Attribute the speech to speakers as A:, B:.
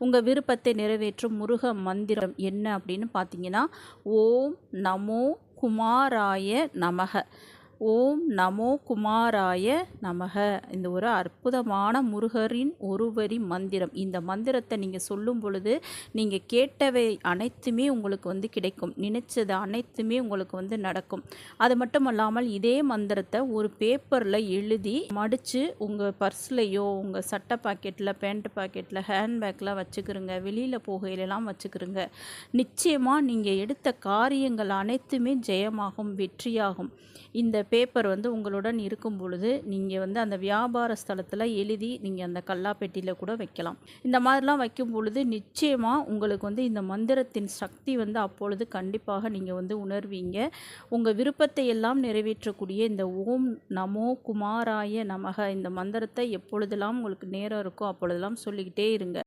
A: உங்கள் விருப்பத்தை நிறைவேற்றும் முருக மந்திரம் என்ன அப்படின்னு பார்த்தீங்கன்னா, ஓம் நமோ குமாராய நமக. ஓம் நமோ குமாராய நமக. இந்த ஒரு அற்புதமான முருகரின் ஒரு வரி மந்திரம். இந்த மந்திரத்தை நீங்கள் சொல்லும் பொழுது நீங்கள் கேட்டவை அனைத்துமே உங்களுக்கு கிடைக்கும். நினைச்சது அனைத்துமே உங்களுக்கு நடக்கும். அது மட்டும் அல்லாமல் இதே மந்திரத்தை ஒரு பேப்பரில் எழுதி மடித்து உங்கள் பர்ஸ்லையோ உங்கள் சட்டை பாக்கெட்டில் பேண்ட் பாக்கெட்டில் ஹேண்ட்பேக்கில் வச்சுக்கிறோங்க. வெளியில் போகையிலலாம் வச்சுக்கிறோங்க. நிச்சயமாக நீங்கள் எடுத்த காரியங்கள் அனைத்துமே ஜெயமாகும், வெற்றியாகும். இந்த பேப்பர் உங்களுடன் இருக்கும் பொழுது நீங்கள் அந்த வியாபார ஸ்தலத்தில் எழுதி நீங்கள் அந்த கல்லாப்பெட்டியில் கூட வைக்கலாம். இந்த மாதிரிலாம் வைக்கும் பொழுது நிச்சயமாக உங்களுக்கு இந்த மந்திரத்தின் சக்தி அப்பொழுது கண்டிப்பாக நீங்கள் உணர்வீங்க. உங்கள் விருப்பத்தை எல்லாம் நிறைவேற்றக்கூடிய இந்த ஓம் நமோ குமாராய நமக இந்த மந்திரத்தை எப்பொழுதெல்லாம் உங்களுக்கு நேரம் இருக்கோ அப்பொழுதெல்லாம் சொல்லிக்கிட்டே இருங்க.